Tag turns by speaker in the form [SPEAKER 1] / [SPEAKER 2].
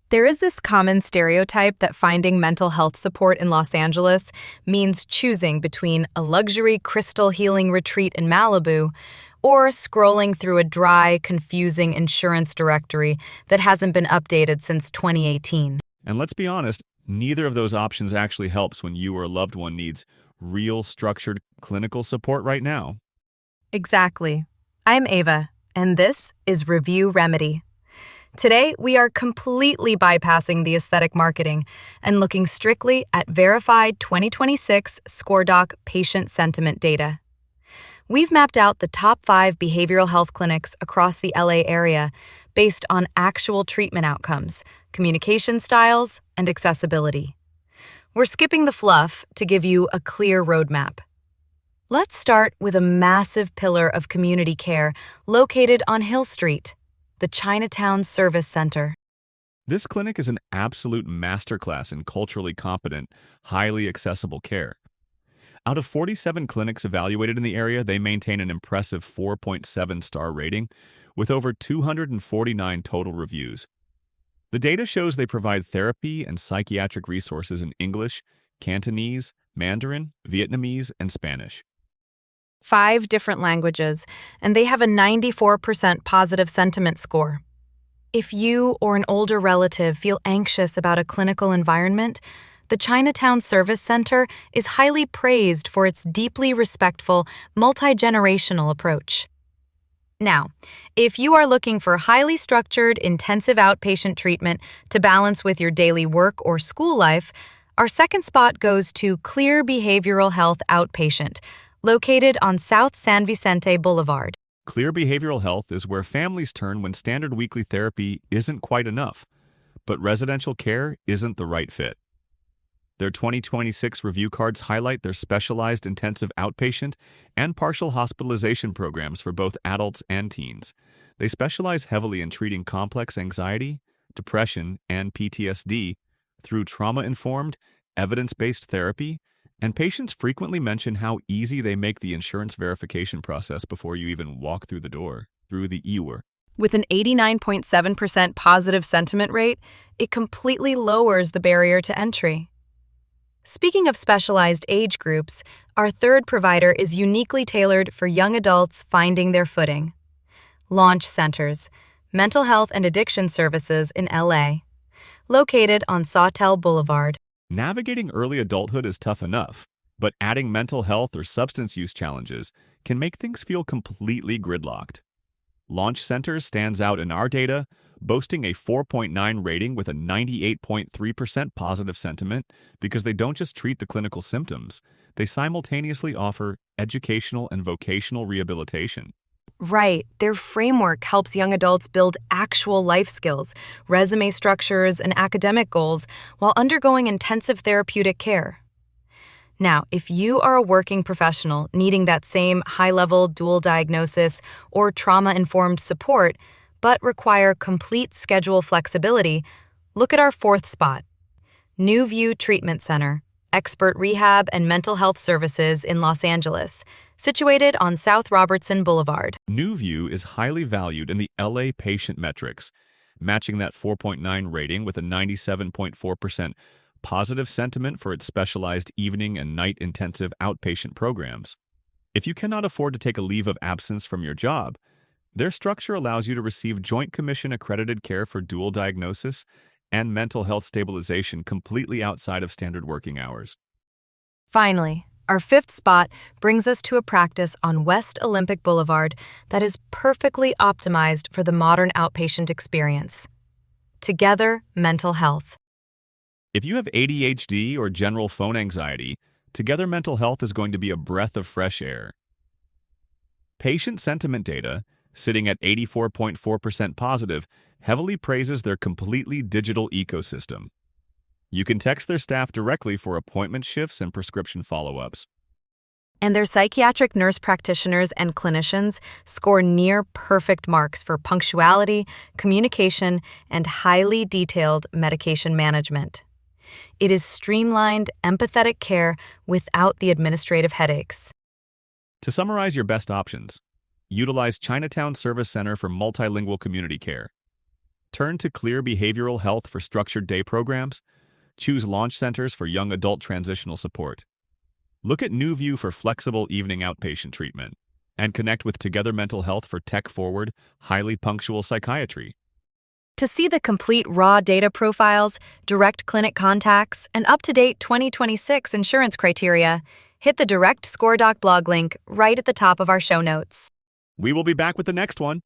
[SPEAKER 1] There is this common stereotype that finding mental health support in Los Angeles means choosing between a luxury crystal healing retreat in Malibu or scrolling through a dry, confusing insurance directory that hasn't been updated since 2018.
[SPEAKER 2] And let's be honest, neither of those options actually helps when you or a loved one needs real, structured clinical support right now.
[SPEAKER 1] Exactly. I'm Ava, and this is Review Remedy. Today, we are completely bypassing the aesthetic marketing and looking strictly at verified 2026 ScoreDoc patient sentiment data. We've mapped out the top 5 behavioral health clinics across the LA area based on actual treatment outcomes, communication styles, and accessibility. We're skipping the fluff to give you a clear roadmap. Let's start with a massive pillar of community care located on Hill Street, the Chinatown Service Center.
[SPEAKER 2] This clinic is an absolute masterclass in culturally competent, highly accessible care. Out of 47 clinics evaluated in the area, they maintain an impressive 4.7-star rating with over 249 total reviews. The data shows they provide therapy and psychiatric resources in English, Cantonese, Mandarin, Vietnamese, and Spanish.
[SPEAKER 1] 5 different languages, and they have a 94% positive sentiment score. If you or an older relative feel anxious about a clinical environment, the Chinatown Service Center is highly praised for its deeply respectful, multi-generational approach. Now, if you are looking for highly structured, intensive outpatient treatment to balance with your daily work or school life, our second spot goes to Clear Behavioral Health Outpatient, located on South San Vicente Boulevard.
[SPEAKER 2] Clear Behavioral Health is where families turn when standard weekly therapy isn't quite enough, but residential care isn't the right fit. Their 2026 review cards highlight their specialized intensive outpatient and partial hospitalization programs for both adults and teens. They specialize heavily in treating complex anxiety, depression, and PTSD through trauma-informed, evidence-based therapy, and patients frequently mention how easy they make the insurance verification process before you even walk through the door, through the EWR.
[SPEAKER 1] With an 89.7% positive sentiment rate, it completely lowers the barrier to entry. Speaking of specialized age groups, our third provider is uniquely tailored for young adults finding their footing. Launch Centers, Mental Health and Addiction Services in LA, located on Sawtelle Blvd.
[SPEAKER 2] Navigating early adulthood is tough enough, but adding mental health or substance use challenges can make things feel completely gridlocked. Launch Centers stands out in our data, boasting a 4.9 rating with a 98.3% positive sentiment because they don't just treat the clinical symptoms, they simultaneously offer educational and vocational rehabilitation.
[SPEAKER 1] Right. Their framework helps young adults build actual life skills, resume structures, and academic goals while undergoing intensive therapeutic care. Now, if you are a working professional needing that same high-level dual diagnosis or trauma-informed support, but require complete schedule flexibility, look at our fourth spot. New View Treatment Center, expert rehab and mental health services in Los Angeles, situated on South Robertson Boulevard.
[SPEAKER 2] New View is highly valued in the LA patient metrics, matching that 4.9 rating with a 97.4% positive sentiment for its specialized evening and night intensive outpatient programs. If you cannot afford to take a leave of absence from your job, their structure allows you to receive Joint Commission accredited care for dual diagnosis and mental health stabilization completely outside of standard working hours.
[SPEAKER 1] Finally, our fifth spot brings us to a practice on West Olympic Boulevard that is perfectly optimized for the modern outpatient experience. Together Mental Health.
[SPEAKER 2] If you have ADHD or general phone anxiety, Together Mental Health is going to be a breath of fresh air. Patient sentiment data, sitting at 84.4% positive, heavily praises their completely digital ecosystem. You can text their staff directly for appointment shifts and prescription follow-ups.
[SPEAKER 1] And their psychiatric nurse practitioners and clinicians score near-perfect marks for punctuality, communication, and highly detailed medication management. It is streamlined, empathetic care without the administrative headaches.
[SPEAKER 2] To summarize your best options, utilize Chinatown Service Center for Multilingual Community Care. Turn to Clear Behavioral Health for structured day programs. Choose launch centers for young adult transitional support. Look at NewView for flexible evening outpatient treatment. And connect with Together Mental Health for tech-forward, highly punctual psychiatry.
[SPEAKER 1] To see the complete raw data profiles, direct clinic contacts, and up-to-date 2026 insurance criteria, hit the direct ScoreDoc blog link right at the top of our show notes.
[SPEAKER 2] We will be back with the next one.